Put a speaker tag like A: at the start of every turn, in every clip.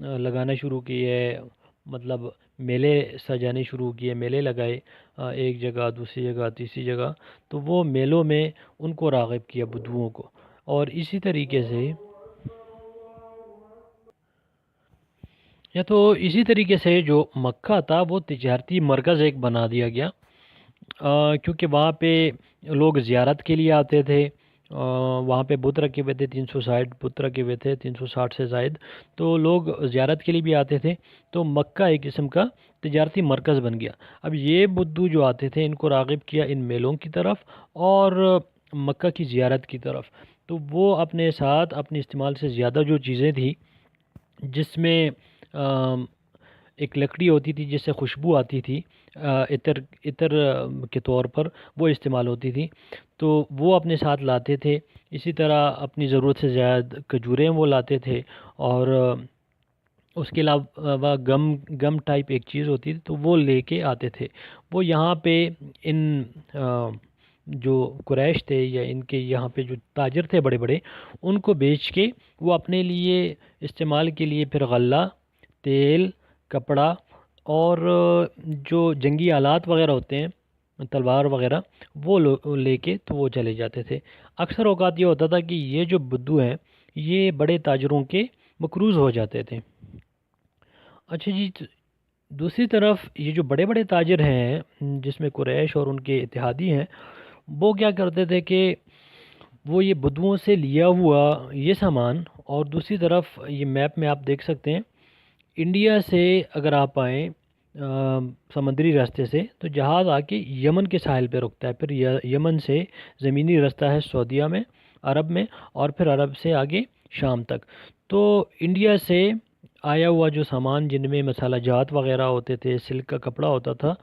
A: لگانا شروع کیے، مطلب میلے سجانے شروع کیے، میلے لگائے ایک جگہ، دوسری جگہ، تیسری جگہ، تو وہ میلوں میں ان کو راغب کیا بدوؤں کو۔ اور اسی طریقے سے اسی طریقے سے جو مکہ تھا وہ تجارتی مرکز ایک بنا دیا گیا، کیونکہ وہاں پہ لوگ زیارت کے لیے آتے تھے۔ وہاں پہ بت رکھے ہوئے تھے، 360 بت رکھے ہوئے تھے، 360 سے زائد، تو لوگ زیارت کے لیے بھی آتے تھے۔ تو مکہ ایک قسم کا تجارتی مرکز بن گیا۔ اب یہ بدو جو آتے تھے ان کو راغب کیا ان میلوں کی طرف اور مکہ کی زیارت کی طرف۔ تو وہ اپنے ساتھ اپنے استعمال سے زیادہ جو چیزیں تھیں، جس میں ایک لکڑی ہوتی تھی جس سے خوشبو آتی تھی، عطر عطر کے طور پر وہ استعمال ہوتی تھی، تو وہ اپنے ساتھ لاتے تھے۔ اسی طرح اپنی ضرورت سے زیادہ کھجوریں وہ لاتے تھے، اور اس کے علاوہ گم ٹائپ ایک چیز ہوتی تھی تو وہ لے کے آتے تھے۔ وہ یہاں پہ ان جو قریش تھے یا ان کے یہاں پہ جو تاجر تھے بڑے بڑے، ان کو بیچ کے وہ اپنے لیے استعمال کے لیے پھر غلہ، تیل، کپڑا اور جو جنگی آلات وغیرہ ہوتے ہیں، تلوار وغیرہ، وہ لے کے تو وہ چلے جاتے تھے۔ اکثر اوقات یہ ہوتا تھا کہ یہ جو بدو ہیں یہ بڑے تاجروں کے مقروض ہو جاتے تھے۔ اچھا جی، دوسری طرف یہ جو بڑے بڑے تاجر ہیں جس میں قریش اور ان کے اتحادی ہیں، وہ کیا کرتے تھے کہ وہ یہ بدوؤں سے لیا ہوا یہ سامان، اور دوسری طرف یہ میپ میں آپ دیکھ سکتے ہیں، انڈیا سے اگر آپ آئیں سمندری راستے سے تو جہاز آ کے یمن کے ساحل پہ رکتا ہے، پھر یمن سے زمینی راستہ ہے سعودیہ میں، عرب میں، اور پھر عرب سے آگے شام تک۔ تو انڈیا سے آیا ہوا جو سامان جن میں مسالہ جات وغیرہ ہوتے تھے، سلک کا کپڑا ہوتا تھا،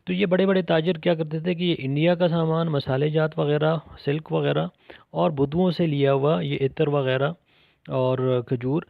A: تو یہ بڑے بڑے تاجر کیا کرتے تھے کہ یہ انڈیا کا سامان، مسالے جات وغیرہ، سلک وغیرہ، اور بدوؤں سے لیا ہوا یہ عطر وغیرہ اور کھجور،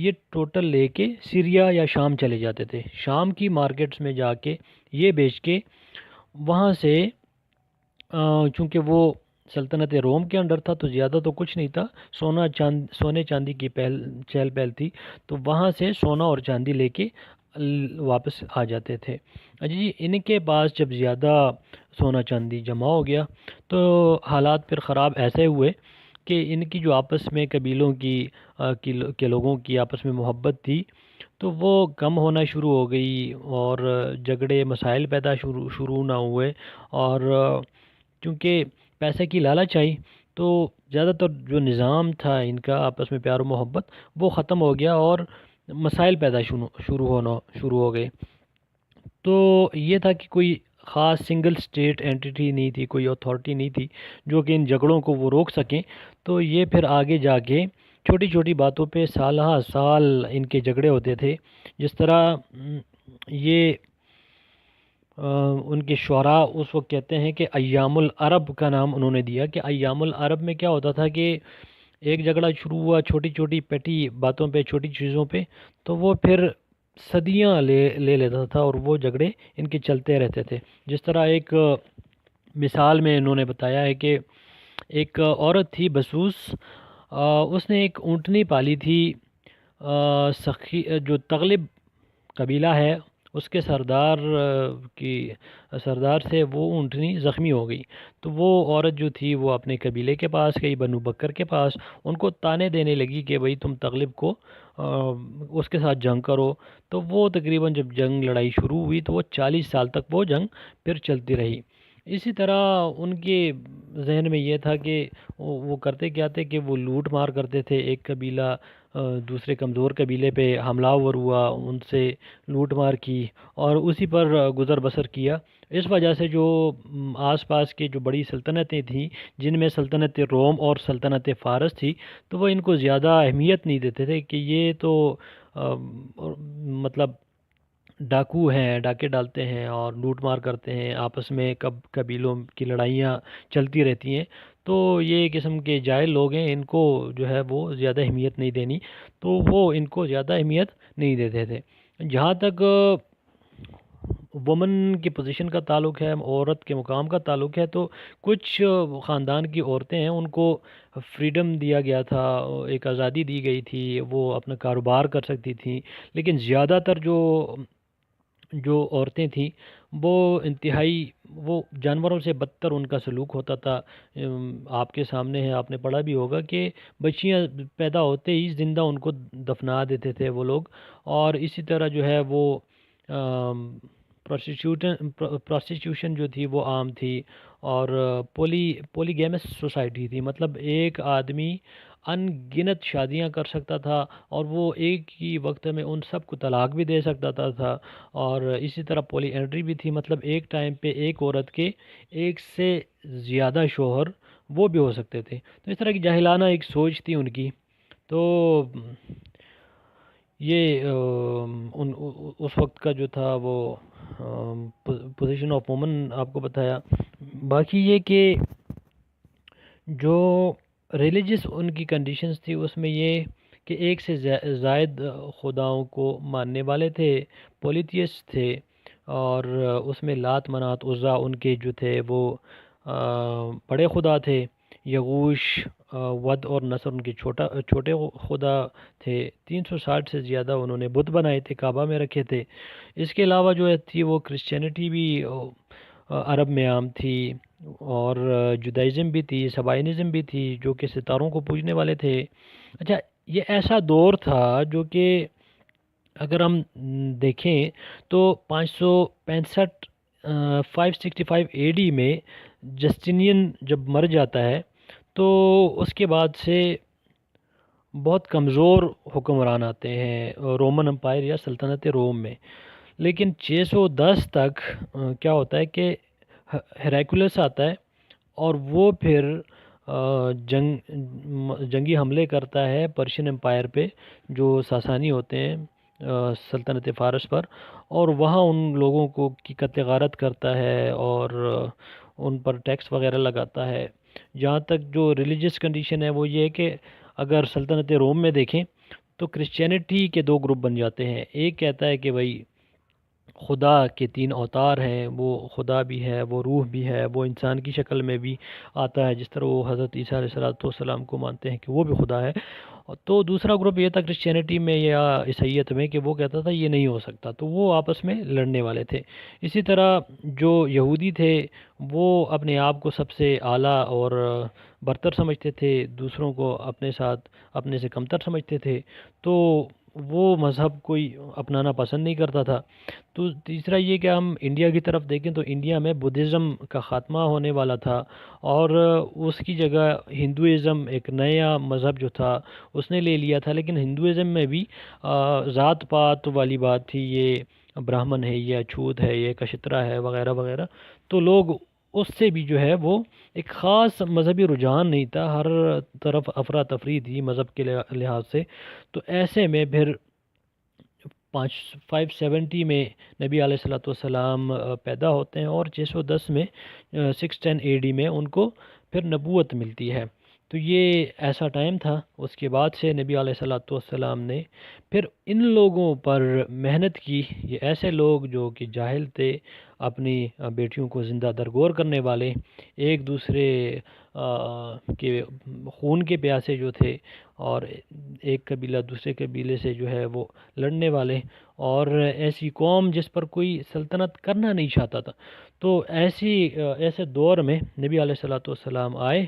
A: یہ ٹوٹل لے کے سیریا یا شام چلے جاتے تھے۔ شام کی مارکیٹس میں جا کے یہ بیچ کے وہاں سے چونکہ وہ سلطنت روم کے انڈر تھا تو زیادہ تو کچھ نہیں تھا، سونے چاندی کی چہل پہل تھی، تو وہاں سے سونا اور چاندی لے کے واپس آ جاتے تھے۔ اچھا جی، ان کے پاس جب زیادہ سونا چاندی جمع ہو گیا تو حالات پھر خراب ایسے ہوئے کہ ان کی جو آپس میں قبیلوں کے لوگوں کی آپس میں محبت تھی تو وہ کم ہونا شروع ہو گئی، اور جھگڑے مسائل پیدا شروع نہ ہوئے، اور چونکہ پیسے کی لالچ آئی تو زیادہ تر جو نظام تھا ان کا آپس میں پیار و محبت وہ ختم ہو گیا، اور مسائل پیدا شروع ہو گئے۔ تو یہ تھا کہ کوئی خاص سنگل اسٹیٹ اینٹی نہیں تھی، کوئی اتھارٹی نہیں تھی جو کہ ان جھگڑوں کو وہ روک سکیں۔ تو یہ پھر آگے جا کے چھوٹی چھوٹی باتوں پہ سالہ سال ان کے جھگڑے ہوتے تھے۔ جس طرح یہ ان کے شعراء اس وقت کہتے ہیں کہ ایام العرب کا نام انہوں نے دیا، کہ ایام العرب میں کیا ہوتا تھا کہ ایک جھگڑا شروع ہوا چھوٹی چھوٹی پیٹی باتوں پہ، چھوٹی چیزوں پہ، تو وہ پھر صدیاں لے لیتا تھا، اور وہ جھگڑے ان کے چلتے رہتے تھے۔ جس طرح ایک مثال میں انہوں نے بتایا ہے کہ ایک عورت تھی بسوس، اس نے ایک اونٹنی پالی تھی، جو تغلب قبیلہ ہے اس کے سردار سے وہ اونٹنی زخمی ہو گئی، تو وہ عورت جو تھی وہ اپنے قبیلے کے پاس گئی، بنو بکر کے پاس، ان کو طعنے دینے لگی کہ بھئی تم تغلب کو اس کے ساتھ جنگ کرو۔ تو وہ تقریباً جب لڑائی شروع ہوئی تو وہ 40 سال تک وہ جنگ پھر چلتی رہی۔ اسی طرح ان کے ذہن میں یہ تھا کہ وہ کرتے کیا تھے کہ وہ لوٹ مار کرتے تھے، ایک قبیلہ دوسرے کمزور قبیلے پہ حملہ آور ہوا، ان سے لوٹ مار کی اور اسی پر گزر بسر کیا۔ اس وجہ سے جو آس پاس کے جو بڑی سلطنتیں تھیں جن میں سلطنت روم اور سلطنت فارس تھی، تو وہ ان کو زیادہ اہمیت نہیں دیتے تھے کہ یہ تو مطلب ڈاکو ہیں، ڈاکے ڈالتے ہیں اور لوٹ مار کرتے ہیں، آپس میں قبیلوں کی لڑائیاں چلتی رہتی ہیں، تو یہ قسم کے جاہل لوگ ہیں، ان کو جو ہے وہ زیادہ اہمیت نہیں دینی، تو وہ ان کو زیادہ اہمیت نہیں دیتے تھے۔ جہاں تک وومن کی پوزیشن کا تعلق ہے، عورت کے مقام کا تعلق ہے، تو کچھ خاندان کی عورتیں ہیں ان کو فریڈم دیا گیا تھا، ایک آزادی دی گئی تھی، وہ اپنا کاروبار کر سکتی تھیں، لیکن زیادہ تر جو جو عورتیں تھیں وہ انتہائی، وہ جانوروں سے بدتر ان کا سلوک ہوتا تھا۔ آپ کے سامنے ہے، آپ نے پڑھا بھی ہوگا کہ بچیاں پیدا ہوتے ہی زندہ ان کو دفنا دیتے تھے وہ لوگ، اور اسی طرح جو ہے وہ پروسٹیٹیوشن جو تھی وہ عام تھی، اور پولی گیمس سوسائٹی تھی، مطلب ایک آدمی ان گنت شادیاں کر سکتا تھا، اور وہ ایک ہی وقت میں ان سب کو طلاق بھی دے سکتا تھا، اور اسی طرح پولی اینڈری بھی تھی، مطلب ایک ٹائم پہ ایک عورت کے ایک سے زیادہ شوہر وہ بھی ہو سکتے تھے۔ تو اس طرح کی جاہلانہ ایک سوچ تھی ان کی۔ تو یہ اس وقت کا جو تھا وہ پوزیشن آف وومن آپ کو بتایا۔ باقی یہ کہ جو ریلیجس ان کی کنڈیشنز تھی اس میں یہ کہ ایک سے زائد خداؤں کو ماننے والے تھے، پولیتھیسٹ تھے، اور اس میں لات منات عزا ان کے جو تھے وہ بڑے خدا تھے، یغوش، ود اور نصر ان کے چھوٹے خدا تھے۔ 360 سے زیادہ انہوں نے بت بنائے تھے، کعبہ میں رکھے تھے۔ اس کے علاوہ جو تھی وہ کرسچینٹی بھی عرب میں عام تھی، اور جودائزم بھی تھی، سبائنزم بھی تھی، جو کہ ستاروں کو پوجنے والے تھے۔ اچھا، یہ ایسا دور تھا جو کہ اگر ہم دیکھیں تو 565 565 اے ڈی میں جسٹینین جب مر جاتا ہے تو اس کے بعد سے بہت کمزور حکمران آتے ہیں رومن امپائر یا سلطنت روم میں، لیکن 610 تک کیا ہوتا ہے کہ ہیراکلیس آتا ہے، اور وہ پھر جنگی حملے کرتا ہے پرشین امپائر پہ، جو ساسانی ہوتے ہیں سلطنت فارس پر، اور وہاں ان لوگوں کو کی قتل غارت کرتا ہے، اور ان پر ٹیکس وغیرہ لگاتا ہے۔ جہاں تک جو ریلیجس کنڈیشن ہے وہ یہ ہے کہ اگر سلطنت روم میں دیکھیں تو کرسچینٹی کے دو گروپ بن جاتے ہیں۔ ایک کہتا ہے کہ بھائی خدا کے 3 اوتار ہیں، وہ خدا بھی ہے، وہ روح بھی ہے، وہ انسان کی شکل میں بھی آتا ہے، جس طرح وہ حضرت عیسیٰ علیہ السلام کو مانتے ہیں کہ وہ بھی خدا ہے۔ تو دوسرا گروپ یہ تھا کرسچینٹی میں یا عیسائیت میں کہ وہ کہتا تھا یہ نہیں ہو سکتا، تو وہ آپس میں لڑنے والے تھے۔ اسی طرح جو یہودی تھے وہ اپنے آپ کو سب سے اعلیٰ اور برتر سمجھتے تھے، دوسروں کو اپنے ساتھ اپنے سے کمتر سمجھتے تھے، تو وہ مذہب کوئی اپنانا پسند نہیں کرتا تھا۔ تو تیسرا یہ کہ ہم انڈیا کی طرف دیکھیں تو انڈیا میں بدھزم کا خاتمہ ہونے والا تھا، اور اس کی جگہ ہندوازم ایک نیا مذہب جو تھا اس نے لے لیا تھا، لیکن ہندوازم میں بھی ذات پات والی بات تھی، یہ براہمن ہے، یہ اچھوت ہے، یہ کشترا ہے، وغیرہ وغیرہ، تو لوگ اس سے بھی جو ہے وہ ایک خاص مذہبی رجحان نہیں تھا، ہر طرف افراتفری تھی مذہب کے لحاظ سے۔ تو ایسے میں پھر 570 میں نبی علیہ السلام پیدا ہوتے ہیں، اور 610 میں 610 اے ڈی میں ان کو پھر نبوت ملتی ہے۔ تو یہ ایسا ٹائم تھا۔ اس کے بعد سے نبی علیہ السلام نے پھر ان لوگوں پر محنت کی، یہ ایسے لوگ جو کہ جاہل تھے، اپنی بیٹیوں کو زندہ درگور کرنے والے، ایک دوسرے کے خون کے پیاسے جو تھے، اور ایک قبیلہ دوسرے قبیلے سے جو ہے وہ لڑنے والے، اور ایسی قوم جس پر کوئی سلطنت کرنا نہیں چاہتا تھا۔ تو ایسے دور میں نبی علیہ السلام آئے،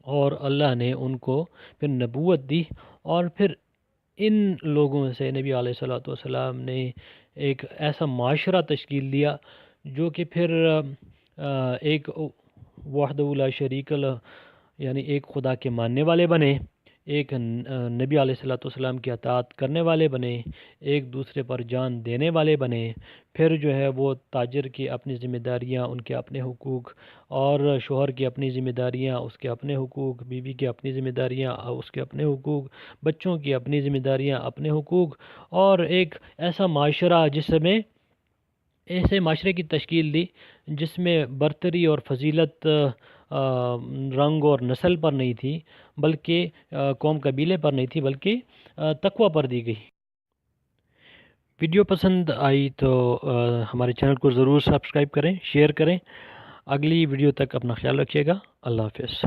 A: اور اللہ نے ان کو پھر نبوت دی، اور پھر ان لوگوں سے نبی علیہ السلام نے ایک ایسا معاشرہ تشکیل دیا جو کہ پھر ایک وحدہ لا شریک لہ، یعنی ایک خدا کے ماننے والے بنے، ایک نبی علیہ السلام کی اطاعت کرنے والے بنے، ایک دوسرے پر جان دینے والے بنے۔ پھر جو ہے وہ تاجر کی اپنی ذمہ داریاں، ان کے اپنے حقوق، اور شوہر کی اپنی ذمہ داریاں، اس کے اپنے حقوق، بیوی کی اپنی ذمہ داریاں، اس کے اپنے حقوق، بچوں کی اپنی ذمہ داریاں، اپنے حقوق، اور ایک ایسا معاشرہ جس میں ایسے معاشرے کی تشکیل دی جس میں برتری اور فضیلت رنگ اور نسل پر نہیں تھی، بلکہ قوم قبیلے پر نہیں تھی، بلکہ تقوی پر دی گئی۔ ویڈیو پسند آئی تو ہمارے چینل کو ضرور سبسکرائب کریں، شیئر کریں۔ اگلی ویڈیو تک اپنا خیال رکھیے گا۔ اللہ حافظ۔